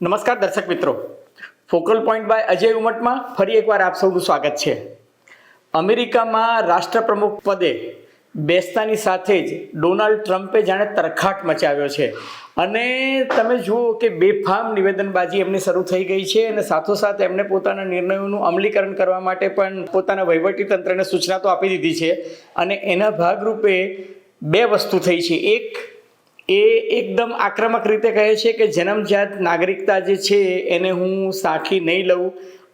નમસ્કાર દર્શક મિત્રો, ફોકલ પોઈન્ટ બાય અજય ઉમટમાં ફરી એકવાર આપ સૌનું સ્વાગત છે. અમેરિકામાં રાષ્ટ્રપ્રમુખ પદે બેસતાની સાથે જ ડોનાલ્ડ ટ્રમ્પે જાણે તરખાટ મચાવ્યો છે અને તમે જુઓ કે બેફામ નિવેદનબાજી એમની શરૂ થઈ ગઈ છે અને સાથોસાથ એમણે પોતાના નિર્ણયોનું અમલીકરણ કરવા માટે પણ પોતાના વહીવટી તંત્રને સૂચના તો આપી દીધી છે અને એના ભાગરૂપે બે વસ્તુ થઈ છે. એક, એ એકદમ આક્રમક રીતે કહે છે કે જન્મજાત નાગરિકતા જે છે એને હું સાખી નહીં લઉં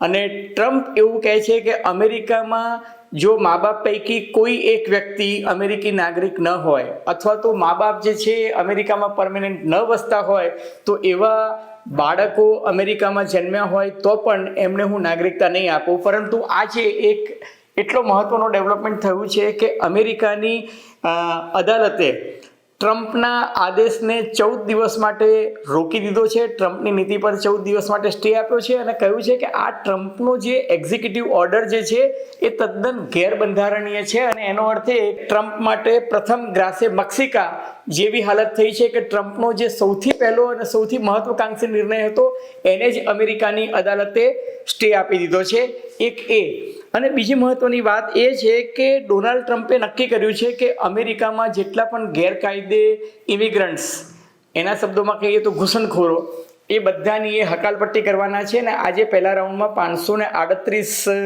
અને ટ્રમ્પ એવું કહે છે કે અમેરિકામાં જો મા બાપ પૈકી કોઈ એક વ્યક્તિ અમેરિકી નાગરિક ન હોય અથવા તો મા બાપ જે છે અમેરિકામાં પરમેનન્ટ ન વસતા હોય તો એવા બાળકો અમેરિકામાં જન્મ્યા હોય તો પણ એમને હું નાગરિકતા નહીં આપું. પરંતુ આજે એક એટલો મહત્વનો ડેવલપમેન્ટ થયું છે કે અમેરિકાની અદાલતે ટ્રમ્પના આદેશને 14 દિવસ માટે રોકી દીધો છે. ટ્રમ્પની નીતિ પર 14 દિવસ માટે સ્ટે આપ્યો છે અને કહ્યું છે કે આ ટ્રમ્પનો જે એક્ઝિક્યુટિવ ઓર્ડર જે છે એ તદ્દન ગેરબંધારણીય છે અને એનો અર્થ એ ટ્રમ્પ માટે પ્રથમ ગ્રાસે મક્સિકા જેવી હાલત થઈ છે કે ટ્રમ્પનો જે સૌથી પહેલો અને સૌથી મહત્વકાંક્ષી નિર્ણય હતો એને જ અમેરિકાની અદાલતે સ્ટે આપી દીધો છે. એક એ અને બીજી મહત્વની વાત એ છે કે ડોનાલ્ડ ટ્રમ્પે નક્કી કર્યું છે કે અમેરિકામાં જેટલા પણ ગેરકાયદે ઇમિગ્રન્ટ્સ, એના શબ્દોમાં કહીએ તો ઘૂસણખોરો, એ બધાની એ હકાલપટ્ટી કરવાના છે અને આજે પહેલા રાઉન્ડમાં 538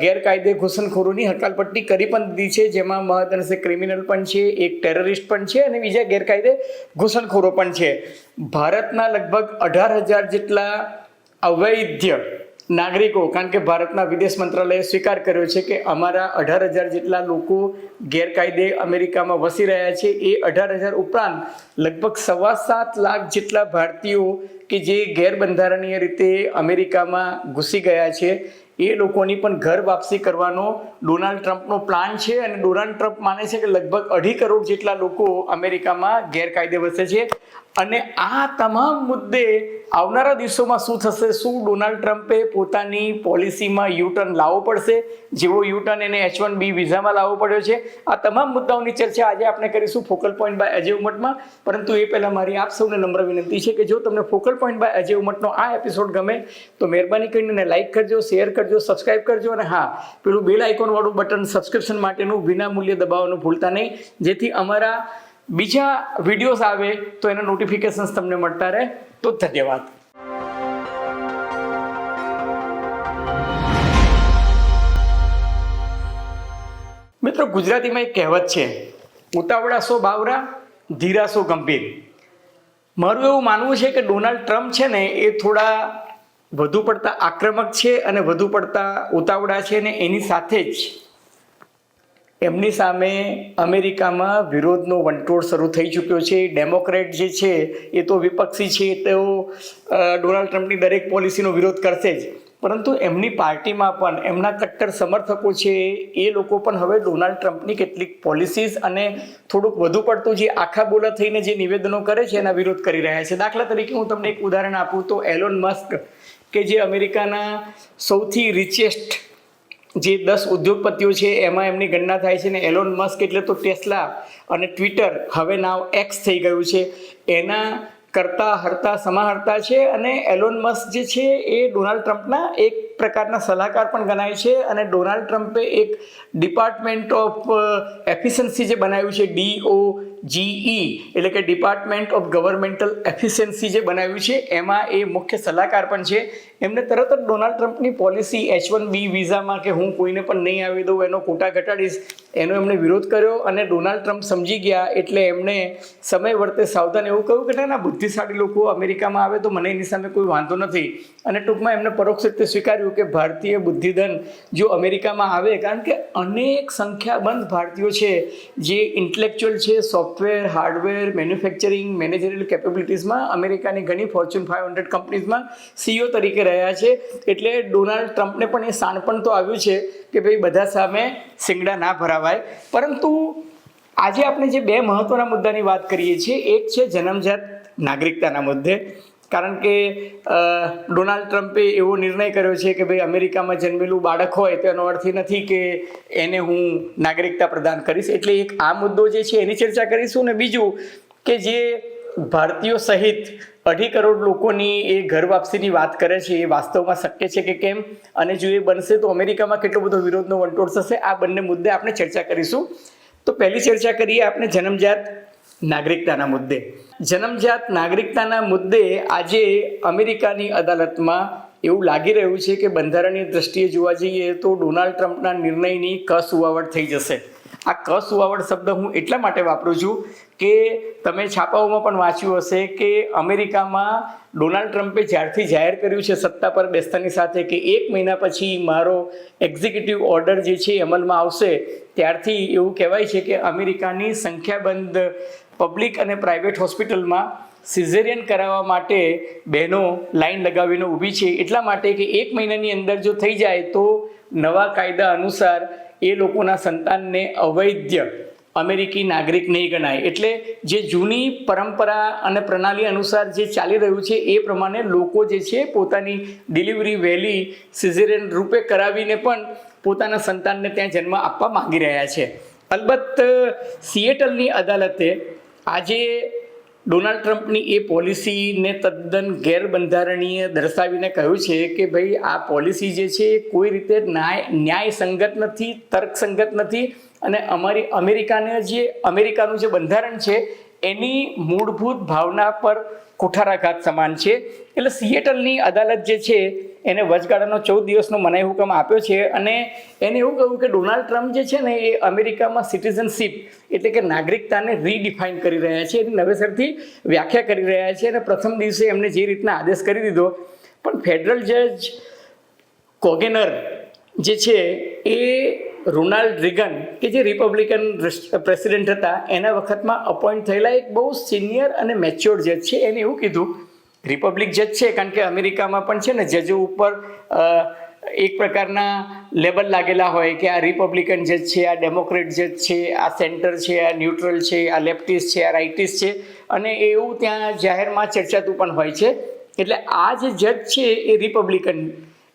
ગેરકાયદે ઘૂસણખોરોની હકાલપટ્ટી કરી પણ દીધી છે, જેમાં મહદઅંશે ક્રિમિનલ પણ છે, એક ટેરરિસ્ટ પણ છે અને બીજા ગેરકાયદે ઘૂસણખોરો પણ છે. ભારતના લગભગ 18,000 જેટલા અવૈધ નાગરિકો, કારણ કે ભારતના વિદેશ મંત્રાલયે સ્વીકાર કર્યો છે કે અમારા 18,000 જેટલા લોકો ગેરકાયદે અમેરિકામાં વસી રહ્યા છે. એ 18,000 ઉપરાંત લગભગ 7.25 લાખ જેટલા ભારતીયો કે જે ગેરબંધારણીય રીતે અમેરિકામાં ઘૂસી ગયા છે એ લોકોની પણ ઘર વાપસી કરવાનો ડોનાલ્ડ ટ્રમ્પનો પ્લાન છે અને ડોનાલ્ડ ટ્રમ્પ માને છે કે લગભગ 2.5 કરોડ જેટલા લોકો અમેરિકામાં ગેરકાયદે વસે છે. અને આ તમામ મુદ્દે આવનારા દિવસોમાં શું થશે? શું ડોનાલ્ડ ટ્રમ્પે પોતાની પોલિસીમાં યુટર્ન લાવવો પડશે, જેવો યુટર્ન એને H1B વિઝામાં લાવવો પડ્યો છે? આ તમામ મુદ્દાઓની ચર્ચા આજે આપણે કરીશું ફોકલ પોઈન્ટ બાય અજય ઉમટમાં. પરંતુ એ પહેલાં મારી આપ સૌને નમ્ર વિનંતી છે કે જો તમને ફોકલ પોઈન્ટ બાય અજય ઉમટનો આ એપિસોડ ગમે તો મહેરબાની કરીને લાઇક કરજો, શેર કરજો, સબસ્ક્રાઇબ કરજો અને હા, પેલું બેલ આઇકોનવાળું બટન સબસ્ક્રિપ્શન માટેનું વિના મૂલ્યે દબાવવાનું ભૂલતા નહીં, જેથી અમારા બીજા વિડીયોઝ આવે તો એના નોટિફિકેશન્સ તમને મળતા રહે. તો ધન્યવાદ. મિત્રો, ગુજરાતીમાં એક કહેવત છે, ઉતાવળા સો બાવરા, ધીરા સો ગંભીર. મારું એવું માનવું છે કે ડોનાલ્ડ ટ્રમ્પ છે ને એ થોડા વધુ પડતા આક્રમક છે અને વધુ પડતા ઉતાવળા છે અને એની સાથે જ એમની સામે અમેરિકામાં વિરોધનો વંટોળ શરૂ થઈ ચૂક્યો છે. ડેમોક્રેટ જે છે એ તો વિપક્ષી છે, તેઓ ડોનાલ્ડ ટ્રમ્પની દરેક પોલિસીનો વિરોધ કરશે જ, પરંતુ એમની પાર્ટીમાં પણ એમના કટ્ટર સમર્થકો છે એ લોકો પણ હવે ડોનાલ્ડ ટ્રમ્પની કેટલીક પોલિસીસ અને થોડુંક વધુ પડતું જે આખા બોલા થઈને જે નિવેદનો કરે છે એના વિરોધ કરી રહ્યા છે. દાખલા તરીકે હું તમને એક ઉદાહરણ આપું તો એલોન મસ્ક, કે જે અમેરિકાના સૌથી રિચેસ્ટ જે 10 ઉદ્યોગપતિઓ છે એમાં એમની ગણના થાય છે ને એલોન મસ્ક એટલે તો ટેસ્લા અને ટ્વિટર, હવે નાવ એક્સ થઈ ગયું છે, એના કરતા હરતા સમાહર્તા છે. અને એલોન મસ્ક જે છે એ ડોનાલ્ડ ટ્રમ્પના એક પ્રકારના સલાહકાર પણ ગણાય છે અને ડોનાલ્ડ ટ્રમ્પે એક ડિપાર્ટમેન્ટ ઓફ એફિશિયન્સી જે બનાવ્યું છે, DOGE એટલે કે ડિપાર્ટમેન્ટ ઓફ ગવર્મેન્ટલ એફિશિયન્સી જે બનાવ્યું છે એમાં એ મુખ્ય સલાહકાર પણ છે. એમને તરત જ ડોનાલ્ડ ટ્રમ્પની પોલિસી H1B વિઝામાં કે હું કોઈને પણ નહીં આવી દઉં, એનો કોટા ઘટાડીશ, એનો એમણે વિરોધ કર્યો અને ડોનાલ્ડ ટ્રમ્પ સમજી ગયા એટલે એમણે સમય વર્તે સાવધાન એવું કહ્યું કે ના, બુદ્ધિશાળી લોકો અમેરિકામાં આવે તો મને એની સામે કોઈ વાંધો નથી. અને ટૂંકમાં એમને પરોક્ષ રીતે સ્વીકાર્યું કે ભારતીય બુદ્ધિધન જો અમેરિકામાં આવે, કારણ કે અનેક સંખ્યાબંધ ભારતીયો છે જે ઇન્ટેલેક્ચ્યુઅલ છે, સોફ્ટવેર, હાર્ડવેર, મેન્યુફેક્ચરિંગ, મેનેજરિયલ કેપેબિલિટીઝમાં અમેરિકાની ઘણી ફોર્ચ્યુન 500 કંપનીઝમાં CEO તરીકે રહ્યા છે. એટલે ડોનાલ્ડ ટ્રમ્પને પણ એ શાણપણ તો આવ્યું છે કે ભાઈ બધા સામે શિંગડા ના ભરાવાય. પરંતુ આજે આપણે જે બે મહત્વના મુદ્દાની વાત કરીએ છીએ, એક છે જન્મજાત નાગરિકતાના મુદ્દે, કારણ કે ડોનાલ્ડ ટ્રમ્પે એવો નિર્ણય કર્યો છે કે ભાઈ અમેરિકામાં જન્મેલું બાળક હોય તેનો અર્થ એ નથી કે એને હું નાગરિકતા પ્રદાન કરીશ. એટલે એક આ મુદ્દો જે છે એની ચર્ચા કરીશું. અને બીજું કે જે ભારતીયો સહિત 2.5 કરોડ લોકોની એ ઘર વાપસીની વાત કરે છે, એ વાસ્તવમાં શક્ય છે કે કેમ, અને જો એ બનશે તો અમેરિકામાં કેટલો બધો વિરોધનો વંટોળ થશે, આ બંને મુદ્દે આપણે ચર્ચા કરીશું. તો પહેલી ચર્ચા કરીએ આપણે જન્મજાત નાગરિકતાના મુદ્દે. જન્મજાત નાગરિકતાના મુદ્દે આજે અમેરિકાની અદાલતમાં એવું લાગી રહ્યું છે કે બંધારણીય દ્રષ્ટિએ જોવા જઈએ તો ડોનાલ્ડ ટ્રમ્પના નિર્ણયની કસુવાવડ થઈ જશે. આ કસુવાવડ શબ્દ હું એટલા માટે વાપરું છું કે તમે છાપાઓમાં પણ વાંચ્યું હશે કે અમેરિકામાં ડોનાલ્ડ ટ્રમ્પે જ્યારથી જાહેર કર્યું છે સત્તા પર બેસતાની સાથે કે 1 મહિના પછી મારો એક્ઝિક્યુટિવ ઓર્ડર જે છે અમલમાં આવશે, ત્યારથી એવું કહેવાય છે કે અમેરિકાની સંખ્યાબંધ પબ્લિક અને પ્રાઇવેટ હોસ્પિટલમાં સિઝેરિયન કરાવવા માટે બહેનો લાઈન લગાવીને ઊભી છે, એટલા માટે કે 1 મહિનાની અંદર જો થઈ જાય તો નવા કાયદા અનુસાર એ લોકોના સંતાનને અવૈધ અમેરિકી નાગરિક નહીં ગણાય. એટલે જે જૂની પરંપરા અને પ્રણાલી અનુસાર જે ચાલી રહ્યું છે એ પ્રમાણે લોકો જે છે પોતાની ડિલિવરી વહેલી સિઝેરિયન રૂપે કરાવીને પણ પોતાના સંતાનને ત્યાં જન્મ આપવા માંગી રહ્યા છે. અલબત્ત સિએટલની અદાલતે આજે ડોનાલ્ડ ટ્રમ્પની એ પોલિસીને તદ્દન ગેરબંધારણીય દર્શાવીને કહ્યું છે કે ભાઈ આ પોલિસી જે છે એ કોઈ રીતે ન્યાયસંગત નથી, તર્કસંગત નથી, અને અમેરિકાનું જે બંધારણ છે એની મૂળભૂત ભાવના પર કુઠારાઘાત સમાન છે. એટલે સિએટલની અદાલત જે છે એને વચગાળાનો 14 દિવસનો મનાઈ હુકમ આપ્યો છે અને એને એવું કહ્યું કે ડોનાલ્ડ ટ્રમ્પ જે છે ને એ અમેરિકામાં સિટીઝનશીપ એટલે કે નાગરિકતાને રીડિફાઇન કરી રહ્યા છે, એની નવેસરથી વ્યાખ્યા કરી રહ્યા છે. અને પ્રથમ દિવસે એમને જે રીતના આદેશ કરી દીધો, પણ ફેડરલ જજ કોગેનર જે છે એ રોનાલ્ડ રીગન કે જે રિપબ્લિકન પ્રેસિડેન્ટ હતા એના વખતમાં અપોઇન્ટ થયેલા એક બહુ સિનિયર અને મેચ્યોર્ડ જજ છે. એને એવું કીધું, રિપબ્લિક જજ છે કારણ કે અમેરિકામાં પણ છે ને જજો ઉપર એક પ્રકારના લેબલ લાગેલા હોય કે આ રિપબ્લિકન જજ છે, આ ડેમોક્રેટ જજ છે, આ સેન્ટર છે, આ ન્યુટ્રલ છે, આ લેફ્ટિસ્ટ છે, આ રાઇટિસ્ટ છે, અને એવું ત્યાં જાહેરમાં ચર્ચાતું પણ હોય છે. એટલે આ જે જજ છે એ રિપબ્લિકન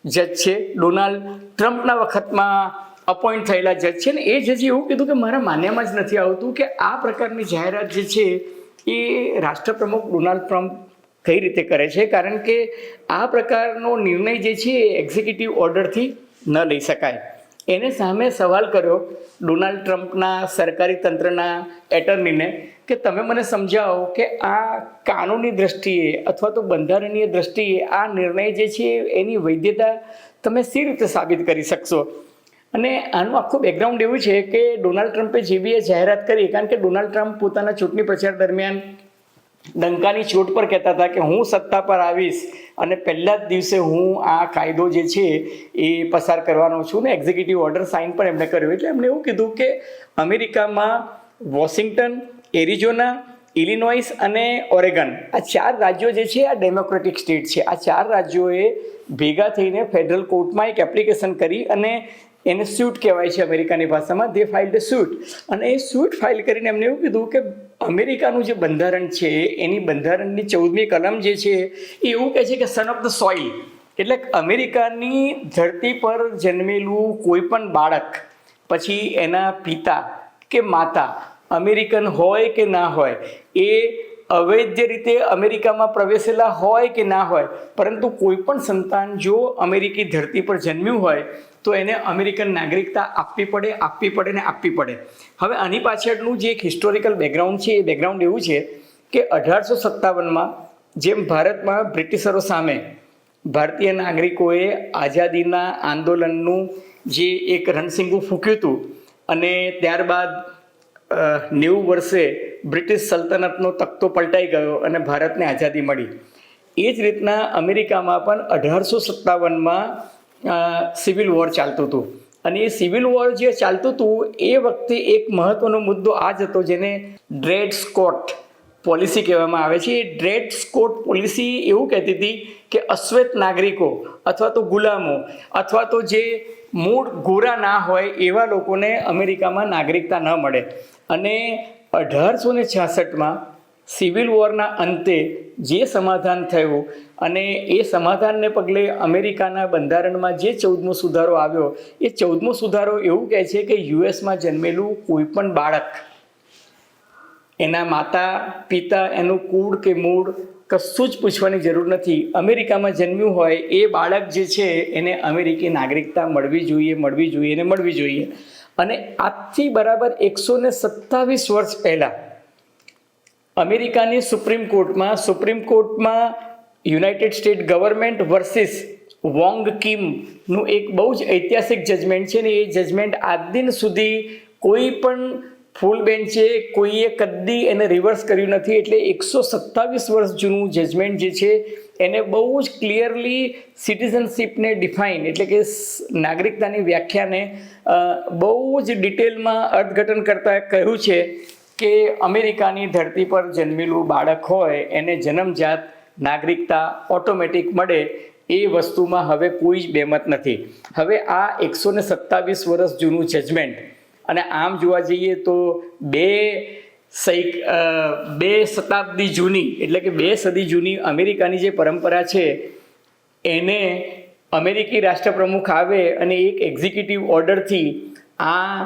જજ છે, ડોનાલ્ડ ટ્રમ્પના વખતમાં અપોઇન્ટ થયેલા જજ છે. ને એ જજે એવું કીધું કે મારા માન્યામાં જ નથી આવતું કે આ પ્રકારની જાહેરાત જે છે એ રાષ્ટ્રપ્રમુખ ડોનાલ્ડ ટ્રમ્પ કઈ રીતે કરે છે, કારણ કે આ પ્રકારનો નિર્ણય જે છે એ એક્ઝિક્યુટિવ ઓર્ડરથી ન લઈ શકાય. એને સામે સવાલ કર્યો ડોનાલ્ડ ટ્રમ્પના સરકારી તંત્રના એટર્નીને કે તમે મને સમજાવો કે આ કાનૂની દ્રષ્ટિએ અથવા તો બંધારણીય દ્રષ્ટિએ આ નિર્ણય જે છે એની વૈધતા તમે સી રીતે સાબિત કરી શકશો. અને આનું આખું બેકગ્રાઉન્ડ એવું છે કે ડોનાલ્ડ ટ્રમ્પે જે બી એ જાહેરાત કરી, કારણ કે ડોનાલ્ડ ટ્રમ્પ પોતાના ચૂંટણી પ્રચાર દરમિયાન ડંકાની ચોટ પર કહેતા હતા કે હું સત્તા પર આવીશ અને પહેલા જ દિવસે હું આ કાયદો જે છે એ પસાર કરવાનો છું, ને એક્ઝિક્યુટિવ ઓર્ડર સાઇન પણ એમણે કર્યો. એટલે એમણે એવું કીધું કે અમેરિકામાં વોશિંગ્ટન, એરિઝોના, ઇલિનોઇસ અને ઓરેગન આ 4 રાજ્યો જે છે આ ડેમોક્રેટિક સ્ટેટ છે. આ 4 રાજ્યોએ ભેગા થઈને ફેડરલ કોર્ટમાં એક એપ્લિકેશન કરી અને એને સ્યુટ કહેવાય છે અમેરિકાની ભાષામાં, દે ફાઇલ્ડ અ સ્યુટ. અને એ સ્યુટ ફાઇલ કરીને એમને એવું કીધું કે અમેરિકાનું જે બંધારણ છે એની બંધારણની 14મી કલમ જે છે એ એવું કહે છે કે સન ઓફ ધ સોઇલ, એટલે અમેરિકાની ધરતી પર જન્મેલું કોઈ પણ બાળક, પછી એના પિતા કે માતા અમેરિકન હોય કે ના હોય, એ અવૈધ રીતે અમેરિકામાં પ્રવેશેલા હોય કે ના હોય, પરંતુ કોઈ પણ સંતાન જો અમેરિકી ધરતી પર જન્મ્યું હોય તો એને અમેરિકન નાગરિકતા આપવી પડે. હવે આની પાછળનું જે એક હિસ્ટોરિકલ બેકગ્રાઉન્ડ છે એ બેકગ્રાઉન્ડ એવું છે કે 1857માં જેમ ભારતમાં બ્રિટિશરો સામે ભારતીય નાગરિકોએ આઝાદીના આંદોલનનું જે એક રણસિંગું ફૂંક્યું હતું અને ત્યારબાદ 90 વર્ષે બ્રિટિશ સલ્તનતનો તખ્તો પલટાઈ ગયો અને ભારતને આઝાદી મળી, એ જ રીતના અમેરિકામાં પણ 1857માં સિવિલ વોર ચાલતું હતું. અને એ સિવિલ વોર જે ચાલતું હતું એ વખતે એક મહત્વનો મુદ્દો આ જ હતો જેને ડ્રેડ સ્કોટ પોલિસી કહેવામાં આવે છે. એ ડ્રેડ સ્કોટ પોલિસી એવું કહેતી હતી કે અશ્વેત નાગરિકો અથવા તો ગુલામો અથવા તો જે મૂળ ગોરા ના હોય એવા લોકોને અમેરિકામાં નાગરિકતા ન મળે. અને 1866માં સિવિલ વોરના અંતે જે સમાધાન થયું અને એ સમાધાનને પગલે અમેરિકાના બંધારણમાં જે 14મો સુધારો આવ્યો, એ 14મો સુધારો એવું કહે છે કે યુએસમાં જન્મેલું કોઈ પણ બાળક એના માતા પિતા, એનું કુળ કે મૂળ કશું જ પૂછવાની જરૂર નથી. અમેરિકામાં જન્મ્યું હોય એ બાળક જે છે એને અમેરિકી નાગરિકતા મળવી જોઈએ. અને આજથી બરાબર 127 વર્ષ પહેલાં અમેરિકાની સુપ્રીમ કોર્ટમાં United State government versus Wong કિમનું એક બહુ જ ઐતિહાસિક જજમેન્ટ છે ને એ જજમેન્ટ આજ દિન સુધી કોઈ પણ ફૂલ બેન્ચે કોઈએ કદી એને રિવર્સ કર્યું નથી. એટલે 127 વર્ષ જૂનું જજમેન્ટ જે છે એને બહુ જ ક્લિયરલી સિટીઝનશીપને ડિફાઇન એટલે કે નાગરિકતાની વ્યાખ્યાને બહુ જ ડિટેલમાં અર્થઘટન કરતા કહ્યું છે કે અમેરિકાની ધરતી પર જન્મેલું બાળક હોય એને જન્મજાત નાગરિકતા ઓટોમેટિક મળે. એ વસ્તુમાં હવે કોઈ જ બેમત નથી. હવે આ 127 વર્ષ જૂનું જજમેન્ટ અને આમ જોવા જઈએ તો બે શતાબ્દી જૂની એટલે કે 2 સદી જૂની અમેરિકાની જે પરંપરા છે એને અમેરિકી રાષ્ટ્રપ્રમુખ આવે અને એક એક્ઝિક્યુટિવ ઓર્ડરથી આ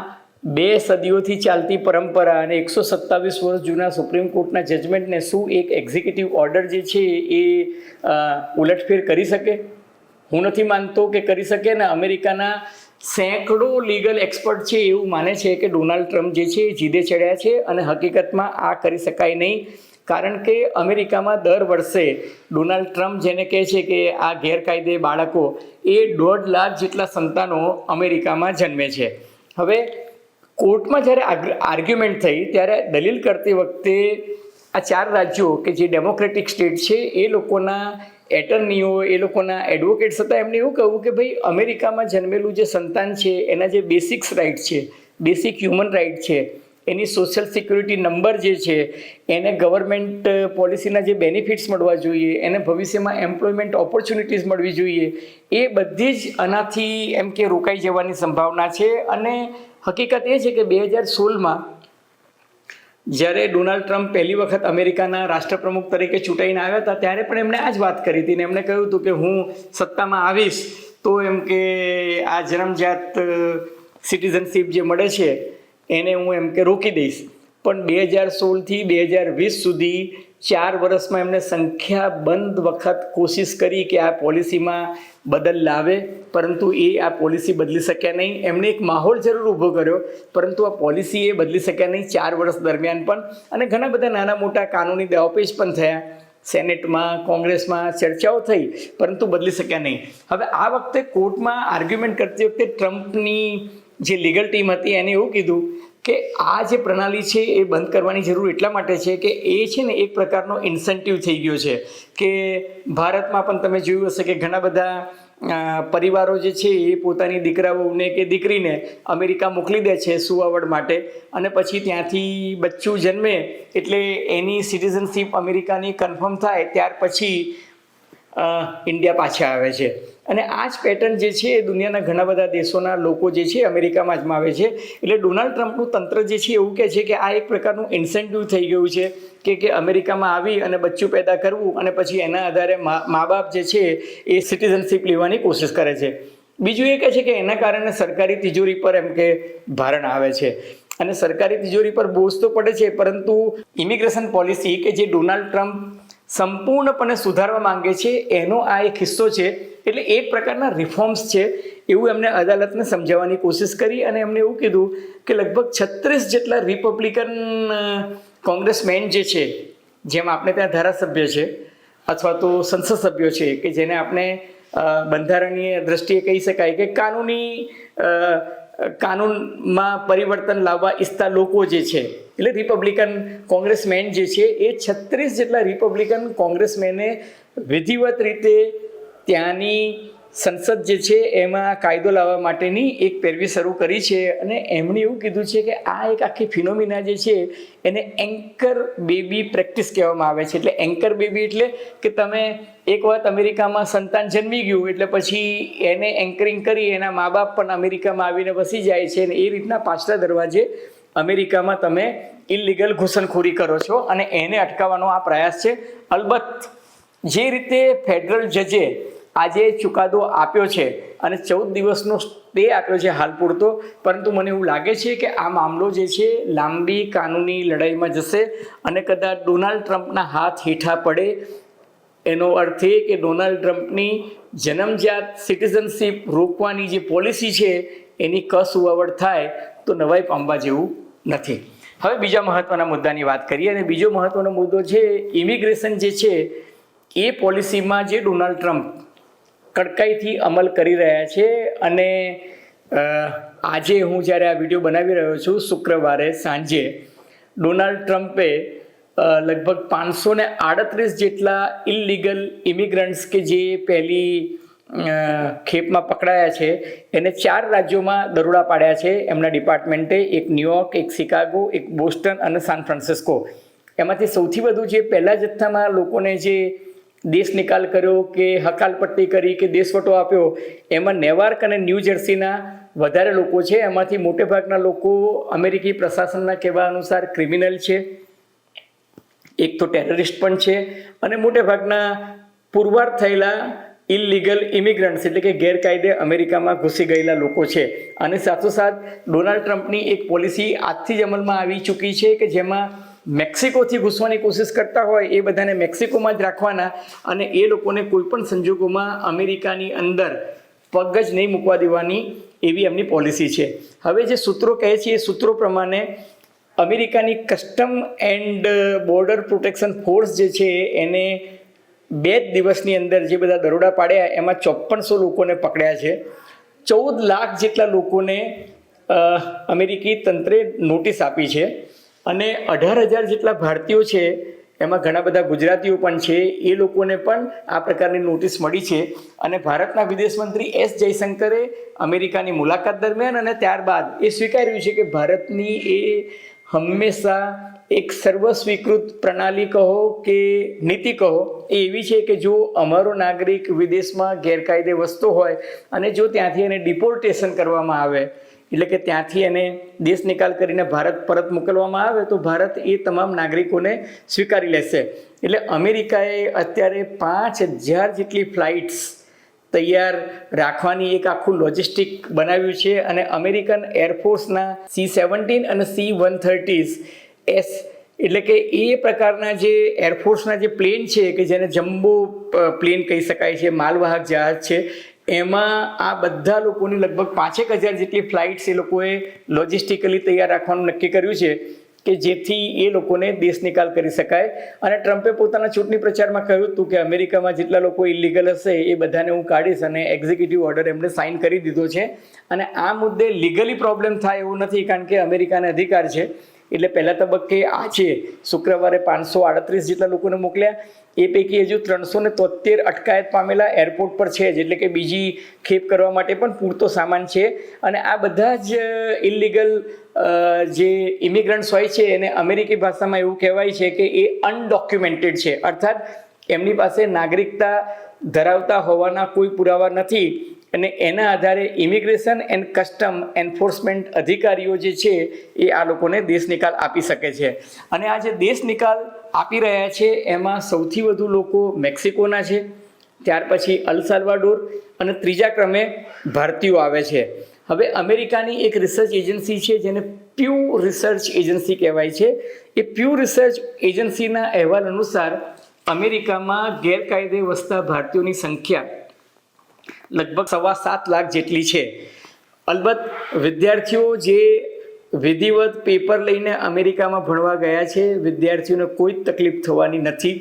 2 સદીઓથી ચાલતી પરંપરા અને 127 વર્ષ જૂના સુપ્રીમ કોર્ટના જજમેન્ટને શું એક એક્ઝિક્યુટિવ ઓર્ડર જે છે એ ઉલટફેર કરી શકે? હું નથી માનતો કે કરી શકે. ને અમેરિકાના સેંકડો લીગલ એક્સપર્ટ છે એવું માને છે કે ડોનાલ્ડ ટ્રમ્પ જે છે એ જીદે ચડ્યા છે અને હકીકતમાં આ કરી શકાય નહીં. કારણ કે અમેરિકામાં દર વર્ષે ડોનાલ્ડ ટ્રમ્પ જેને કહે છે કે આ ગેરકાયદે બાળકો એ 1.5 લાખ જેટલા સંતાનો અમેરિકામાં જન્મે છે. હવે કોર્ટમાં જ્યારે આર્ગ્યુમેન્ટ થઈ ત્યારે દલીલ કરતી વખતે આ 4 રાજ્યો કે જે ડેમોક્રેટિક સ્ટેટ છે એ લોકોના એટર્નીઓ, એ લોકોના એડવોકેટ્સ હતા, એમને એવું કહ્યું કે ભાઈ અમેરિકામાં જન્મેલું જે સંતાન છે એના જે બેસિક્સ રાઇટ છે, બેસિક હ્યુમન રાઇટ છે, એની સોશિયલ સિક્યુરિટી નંબર જે છે, એને ગવર્મેન્ટ પોલિસીના જે બેનિફિટ્સ મળવા જોઈએ, એને ભવિષ્યમાં એમ્પ્લોયમેન્ટ ઓપોર્ચ્યુનિટીઝ મળવી જોઈએ, એ બધી જ આનાથી એમ કે રોકાઈ જવાની સંભાવના છે. અને હકીકત એ છે કે 2016માં જ્યારે ડોનાલ્ડ ટ્રમ્પ પહેલી વખત અમેરિકાના રાષ્ટ્રપ્રમુખ તરીકે ચૂંટાઈને આવ્યા હતા ત્યારે પણ એમણે આ જ વાત કરી હતી ને એમણે કહ્યું હતું કે હું સત્તામાં આવીશ તો એમ કે આ જન્મજાત સિટીઝનશીપ જે મળે છે એને હું એમ કે રોકી દઈશ. પણ 2016થી 2020 સુધી 4 વર્ષમાં એમણે સંખ્યાબંધ વખત કોશિશ કરી કે આ પોલિસીમાં બદલ લાવે, પરંતુ એ આ પોલિસી બદલી શક્યા નહીં. એમણે એક માહોલ જરૂર ઊભો કર્યો પરંતુ આ પોલિસી એ બદલી શક્યા નહીં 4 વર્ષ દરમિયાન પણ. અને ઘણા બધા નાના મોટા કાનૂની દાવપેચ પણ થયા, સેનેટમાં, કોંગ્રેસમાં ચર્ચાઓ થઈ પરંતુ બદલી શક્યા નહીં. હવે આ વખતે કોર્ટમાં આર્ગ્યુમેન્ટ કરતી વખતે ટ્રમ્પની જે લીગલ ટીમ હતી એને એવું કીધું કે આ જે પ્રણાલી છે એ બંધ કરવાની જરૂર એટલા માટે છે કે એ છે ને એક પ્રકારનો ઇન્સેન્ટિવ થઈ ગયો છે. કે ભારતમાં પણ તમે જોયું હશે કે ઘણા બધા પરિવારો જે છે એ પોતાની દીકરાઓને કે દીકરીને અમેરિકા મોકલી દે છે સુવાવડ માટે અને પછી ત્યાંથી બચ્ચું જન્મે એટલે એની સિટીઝનશીપ અમેરિકાની કન્ફર્મ થાય ત્યાર પછી ઇન્ડિયા પાછા આવે છે. અને આ જ પેટર્ન જે છે એ દુનિયાના ઘણા બધા દેશોના લોકો જે છે અમેરિકામાં અજમાવે છે. એટલે ડોનાલ્ડ ટ્રમ્પનું તંત્ર જે છે એવું કહે છે કે આ એક પ્રકારનું ઇન્સેન્ટિવ થઈ ગયું છે કે અમેરિકામાં આવી અને બચ્ચું પેદા કરવું અને પછી એના આધારે મા બાપ જે છે એ સિટીઝનશીપ લેવાની કોશિશ કરે છે. બીજું એ કહે છે કે એના કારણે સરકારી તિજોરી પર એમ કે ભારણ આવે છે અને સરકારી તિજોરી પર બોજ તો પડે છે પરંતુ ઇમિગ્રેશન પોલિસી કે જે ડોનાલ્ડ ટ્રમ્પ સંપૂર્ણપણે સુધારવા માંગે છે એનો આ એક હિસ્સો છે. એટલે એક પ્રકારના રિફોર્મ્સ છે એવું એમને અદાલતને સમજાવવાની કોશિશ કરી અને એમને એવું કીધું કે લગભગ 36 જેટલા રિપબ્લિકન કોંગ્રેસમેન જે છે, જેમ આપણે ત્યાં ધારાસભ્ય છે અથવા તો સંસદ સભ્યો છે કે જેને આપણે બંધારણીય દ્રષ્ટિએ કહી શકાય કે કાનૂનમાં પરિવર્તન લાવવા ઈચ્છતા લોકો જે છે, એટલે રિપબ્લિકન કોંગ્રેસમેન જે છે એ 36 જેટલા રિપબ્લિકન કોંગ્રેસમેને વિધિવત રીતે ત્યાંની સંસદ જે છે એમાં કાયદો લાવવા માટેની એક પેરવી શરૂ કરી છે. અને એમણે એવું કીધું છે કે આ એક આખી ફિનોમિના જે છે એને એન્કર બેબી પ્રેક્ટિસ કહેવામાં આવે છે. એટલે એન્કર બેબી એટલે કે તમે એક વાત અમેરિકામાં સંતાન જન્મી ગયું એટલે પછી એને એન્કરિંગ કરી એના મા બાપ પણ અમેરિકામાં આવીને વસી જાય છે અને એ રીતના પાછલા દરવાજે અમેરિકામાં તમે ઇલીગલ ઘૂસણખોરી કરો છો અને એને અટકાવવાનો આ પ્રયાસ છે. અલબત્ત જે રીતે ફેડરલ જજે આજે ચુકાદો આપ્યો છે અને 14 દિવસનો સ્ટે આપ્યો છે હાલ પૂરતો, પરંતુ મને એવું લાગે છે કે આ મામલો જે છે લાંબી કાનૂની લડાઈમાં જશે અને કદાચ ડોનાલ્ડ ટ્રમ્પના હાથ હેઠા પડે. એનો અર્થ એ કે ડોનાલ્ડ ટ્રમ્પની જન્મજાત સિટીઝનશીપ રોકવાની જે પોલિસી છે એની કસુવાવડ થાય તો નવાઈ પામવા જેવું નથી. હવે બીજા મહત્વના મુદ્દાની વાત કરીએ, અને બીજો મહત્વનો મુદ્દો છે ઇમિગ્રેશન જે છે એ પોલિસીમાં જે ડોનાલ્ડ ટ્રમ્પ કડકાઈથી અમલ કરી રહ્યા છે. અને આજે હું જ્યારે આ વિડીયો બનાવી રહ્યો છું, શુક્રવારે સાંજે ડોનાલ્ડ ટ્રમ્પે લગભગ 538 જેટલા ઇલીગલ ઇમિગ્રન્ટ્સ કે જે પહેલી ખેપમાં પકડાયા છે એને 4 રાજ્યોમાં દરોડા પાડ્યા છે એમના ડિપાર્ટમેન્ટે. એક ન્યુયોર્ક, એક શિકાગો, એક બોસ્ટન અને સાન ફ્રાન્સિસ્કો. એમાંથી સૌથી વધુ જે પહેલા જથ્થામાં લોકોને જે દેશ નિકાલ કર્યો કે હકાલપટ્ટી કરી કે દેશવટો આપ્યો, એમાં નેવાર્ક અને ન્યૂ જર્સીના વધારે લોકો છે. એમાંથી મોટેભાગના લોકો અમેરિકી પ્રશાસનના કહેવા અનુસાર ક્રિમિનલ છે, એક તો ટેરરિસ્ટ પણ છે, અને મોટેભાગના પુરવાર થયેલા ઇલીગલ ઇમિગ્રન્ટ્સ એટલે કે ગેરકાયદે અમેરિકામાં ઘૂસી ગયેલા લોકો છે. અને સાથોસાથ ડોનાલ્ડ ટ્રમ્પની એક પોલિસી આજથી જ અમલમાં આવી ચૂકી છે કે જેમાં મેક્સિકોથી ઘૂસવાની કોશિશ કરતા હોય એ બધાને મેક્સિકોમાં જ રાખવાના અને એ લોકોને કોઈ પણ સંજોગોમાં અમેરિકાની અંદર પગ જ નહીં મૂકવા દેવાની એવી એમની પોલિસી છે. હવે જે સૂત્રો કહે છે એ સૂત્રો પ્રમાણે અમેરિકાની custom and border protection force જે છે એને 2 દિવસની અંદર જે બધા દરોડા પાડ્યા એમાં 5400 લોકોને પકડ્યા છે. 14 લાખ જેટલા લોકોને અમેરિકી તંત્રે નોટિસ આપી છે અને 18,000 જેટલા ભારતીયો છે, એમાં ઘણા બધા ગુજરાતીઓ પણ છે, એ લોકોને પણ આ પ્રકારની નોટિસ મળી છે. અને ભારતના વિદેશ મંત્રી એસ જયશંકરે અમેરિકાની મુલાકાત દરમિયાન અને ત્યારબાદ એ સ્વીકાર્યું છે કે ભારતની એ હંમેશા એક સર્વસ્વીકૃત પ્રણાલી કહો કે નીતિ કહો એ એવી છે કે જો અમારો નાગરિક વિદેશમાં ગેરકાયદે વસતો હોય અને જો ત્યાંથી એને ડિપોર્ટેશન કરવામાં આવે એટલે કે ત્યાંથી એને દેશ નિકાલ કરીને ભારત પરત મોકલવામાં આવે તો ભારત એ તમામ નાગરિકોને સ્વીકારી લેશે. એટલે અમેરિકાએ અત્યારે 5,000 જેટલી ફ્લાઇટ્સ તૈયાર રાખવાની એક આખું લોજિસ્ટિક બનાવ્યું છે. અને અમેરિકન એરફોર્સના C-17 અને C-130S એટલે કે એ પ્રકારના જે એરફોર્સના જે પ્લેન છે કે જેને જમ્બો પ્લેન કહી શકાય છે, માલવાહક જહાજ છે, એમાં આ બધા લોકોની લગભગ 5,000 જેટલી ફ્લાઇટ્સ એ લોકોએ લોજિસ્ટિકલી તૈયાર રાખવાનું નક્કી કર્યું છે કે જેથી એ લોકોને દેશ નિકાલ કરી શકાય. અને ટ્રમ્પે પોતાના ચૂંટણી પ્રચારમાં કહ્યું હતું કે અમેરિકામાં જેટલા લોકો ઇલીગલ હશે એ બધાને હું કાઢીશ અને એક્ઝિક્યુટિવ ઓર્ડર એમણે સાઇન કરી દીધો છે. અને આ મુદ્દે લીગલી પ્રોબ્લેમ થાય એવું નથી કારણ કે અમેરિકાને અધિકાર છે. એટલે પહેલા તબક્કે આજે શુક્રવારે 538 જેટલા લોકોને મોકલ્યા. એ પૈકી હજુ 373 અટકાયત પામેલા એરપોર્ટ પર છે જ, એટલે કે બીજી ખેપ કરવા માટે પણ પૂરતો સામાન છે. અને આ બધા જ ઇલીગલ જે ઇમિગ્રન્ટ્સ હોય છે એને અમેરિકી ભાષામાં એવું કહેવાય છે કે એ અનડોક્યુમેન્ટેડ છે, અર્થાત એમની પાસે નાગરિકતા ધરાવતા હોવાના કોઈ પુરાવા નથી. અને એના આધારે ઇમિગ્રેશન એન્ડ કસ્ટમ એન્ફોર્સમેન્ટ અધિકારીઓ જે છે એ આ લોકોને દેશ નિકાલ આપી શકે છે. અને આ જે દેશ નિકાલ આપી રહ્યા છે એમાં સૌથી વધુ લોકો મેક્સિકોના છે, ત્યાર પછી અલ સાલ્વાડોર અને ત્રીજા ક્રમે ભારતીયો આવે છે. હવે અમેરિકાની એક રિસર્ચ એજન્સી છે જેને પ્યુ રિસર્ચ એજન્સી કહેવાય છે. એ પ્યુ રિસર્ચ એજન્સીના અહેવાલ અનુસાર અમેરિકામાં ગેરકાયદે વસતા ભારતીયોની સંખ્યા લગભગ 7.25 લાખ જેટલી છે. અલબત્ત વિદ્યાર્થીઓ જે વિધિવત પેપર લઈને અમેરિકામાં ભણવા ગયા છે, વિદ્યાર્થીઓને કોઈ જ તકલીફ થવાની નથી.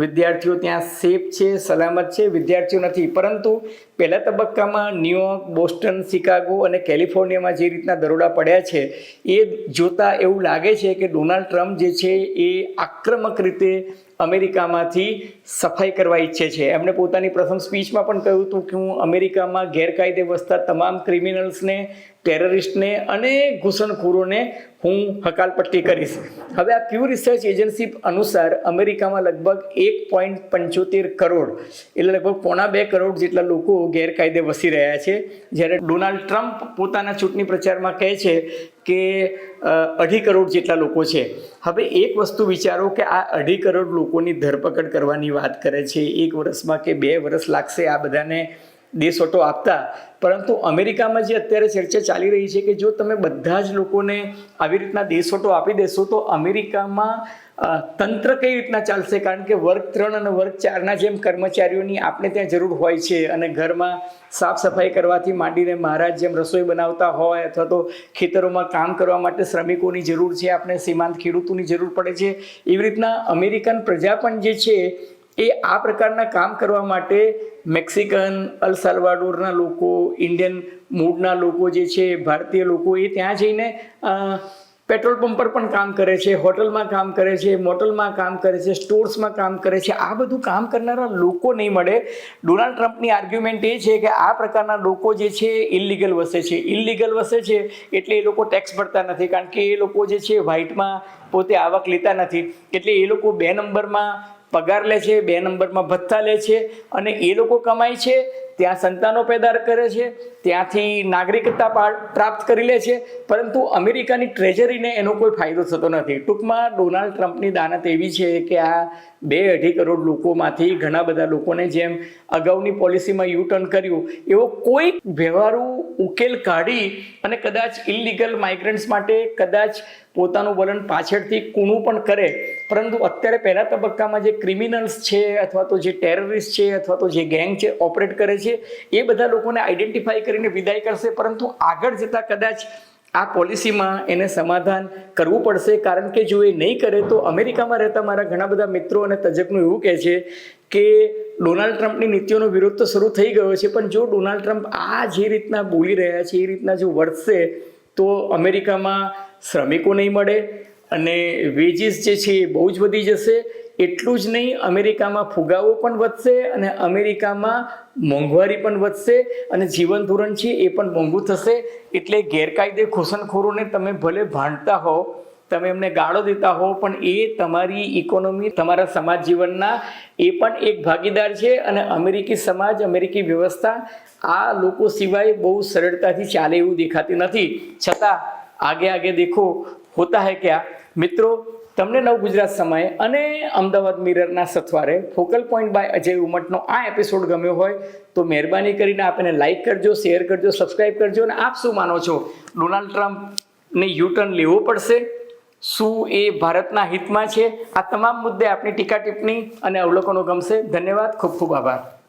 વિદ્યાર્થીઓ ત્યાં સેફ છે, સલામત છે, વિદ્યાર્થીઓ નથી. પરંતુ પહેલા તબક્કામાં ન્યુયોર્ક, બોસ્ટન, શિકાગો અને કેલિફોર્નિયામાં જે રીતના દરોડા પડ્યા છે એ જોતાં એવું લાગે છે કે ડોનાલ્ડ ટ્રમ્પ જે છે એ આક્રમક રીતે અમેરિકામાંથી સફાઈ કરવા ઈચ્છે છે. એમણે પોતાની પ્રથમ સ્પીચમાં પણ કહ્યું હતું કે હું અમેરિકામાં ગેરકાયદે વસતા તમામ ક્રિમિનલ્સને ટેરરિસ્ટને અને ઘૂસણખોરોને હું હકાલપટ્ટી કરીશ. હવે આ પ્યુ રિસર્ચ એજન્સી અનુસાર અમેરિકામાં લગભગ 1.75 કરોડ એટલે લગભગ 1.25 કરોડ જેટલા લોકો ગેરકાયદે વસી રહ્યા છે, જ્યારે ડોનાલ્ડ ટ્રમ્પ પોતાના ચૂંટણી પ્રચારમાં કહે છે કે 2.5 કરોડ જેટલા લોકો છે. હવે એક વસ્તુ વિચારો કે આ 2.5 કરોડ લોકોની ધરપકડ કરવાની વાત કરે છે. 1 વર્ષમાં કે 2 વર્ષ લાગશે આ બધાને દેશવટો આપતા, પરંતુ અમેરિકામાં જે અત્યારે ચર્ચા ચાલી રહી છે કે જો તમે બધા જ લોકોને આવી રીતના દેશવટો આપી દેશો તો અમેરિકામાં તંત્ર કઈ રીતના ચાલશે? કારણ કે વર્ગ 3 અને વર્ગ 4ના જેમ કર્મચારીઓની આપણે ત્યાં જરૂર હોય છે, અને ઘરમાં સાફ સફાઈ કરવાથી માંડીને મહારાજ જેમ રસોઈ બનાવતા હોય અથવા તો ખેતરોમાં કામ કરવા માટે શ્રમિકોની જરૂર છે, આપણે સીમાંત ખેડૂતોની જરૂર પડે છે, એવી રીતના અમેરિકન પ્રજા પણ જે છે એ આ પ્રકારના કામ કરવા માટે મેક્સિકન, અલ સાલ્વાડોરના લોકો, ઇન્ડિયન મૂળના લોકો જે છે, ભારતીય લોકો, એ ત્યાં જઈને પેટ્રોલ પંપ પર પણ કામ કરે છે, હોટલમાં કામ કરે છે, મોટલમાં કામ કરે છે, સ્ટોર્સમાં કામ કરે છે. આ બધું કામ કરનારા લોકો નહીં મળે. ડોનાલ્ડ ટ્રમ્પની આર્ગ્યુમેન્ટ એ છે કે આ પ્રકારના લોકો જે છે ઇલીગલ વસે છે. ઇલીગલ વસે છે એટલે એ લોકો ટેક્સ ભરતા નથી, કારણ કે એ લોકો જે છે વ્હાઇટમાં પોતે આવક લેતા નથી, એટલે એ લોકો 2 નંબરમાં પગાર લે છે, 2 નંબરમાં ભથ્થા લે છે, અને એ લોકો કમાય છે, ત્યાં સંતાનો પેદા કરે છે, ત્યાંથી નાગરિકતા પ્રાપ્ત કરી લે છે, પરંતુ અમેરિકાની ટ્રેઝરીને એનો કોઈ ફાયદો થતો નથી. ટૂંકમાં ડોનાલ્ડ ટ્રમ્પની દાનત એવી છે કે આ 2.5 કરોડ લોકોમાંથી ઘણા બધા લોકોને જેમ અગાઉની પોલિસીમાં યુટર્ન કર્યું એવો કોઈ વ્યવહારુ ઉકેલ કાઢી અને કદાચ ઇલીગલ માઇગ્રન્ટ્સ માટે કદાચ પોતાનું વલણ પાછળથી કૂણું પણ કરે, પરંતુ અત્યારે પહેલા તબક્કામાં જે ક્રિમિનલ્સ છે અથવા તો જે ટેરરિસ્ટ છે અથવા તો જે ગેંગ છે ઓપરેટ કરે છે એ બધા લોકોને આઈડેન્ટિફાઈ કરીને વિદાય કરશે, પરંતુ આગળ જતાં કદાચ આ પોલિસીમાં એને સમાધાન કરવું પડશે. કારણ કે જો એ નહીં કરે તો અમેરિકામાં રહેતા મારા ઘણા બધા મિત્રો અને તજજ્ઞો એવું કહે છે કે ડોનાલ્ડ ટ્રમ્પની નીતિઓનો વિરોધ તો શરૂ થઈ ગયો છે, પણ જો ડોનાલ્ડ ટ્રમ્પ આ જે રીતના બોલી રહ્યા છે એ રીતના જો વર્તશે તો અમેરિકામાં શ્રમિકો નહીં મળે અને વેજીસ જે છે એ બહુ જ વધી જશે. એટલું જ નહીં, અમેરિકામાં ફુગાવો પણ વધશે અને અમેરિકામાં મોંઘવારી પણ વધશે અને જીવન ધોરણ છે એ પણ મોંઘું થશે. એટલે ગેરકાયદે ઘૂસણખોરોને તમે ભલે ભાંડતા હો, તમે એમને ગાળો દેતા હો, પણ એ તમારી ઇકોનોમી, તમારા સમાજ જીવનના એ પણ એક ભાગીદાર છે, અને અમેરિકી સમાજ, અમેરિકી વ્યવસ્થા આ લોકો સિવાય બહુ સરળતાથી ચાલે એવું દેખાતી નથી. છતાં આગે આગે દેખો હોતા હૈ ક્યા. મિત્રો, તમને નવ ગુજરાત સમય અને અમદાવાદ મિરરના સથવારે ફોકલ પોઈન્ટ બાય અજય ઉમટનો આ એપિસોડ ગમ્યો હોય તો મહેરબાની કરીને આપ એને લાઇક કરજો, શેર કરજો, સબસ્ક્રાઈબ કરજો. અને આપ શું માનો છો, ડોનાલ્ડ ટ્રમ્પને યુટર્ન લેવો પડશે? શું એ ભારતના હિતમાં છે? આ તમામ મુદ્દે આપની ટીકા ટિપ્પણી અને અવલોકનો ગમશે. ધન્યવાદ, ખૂબ ખૂબ આભાર.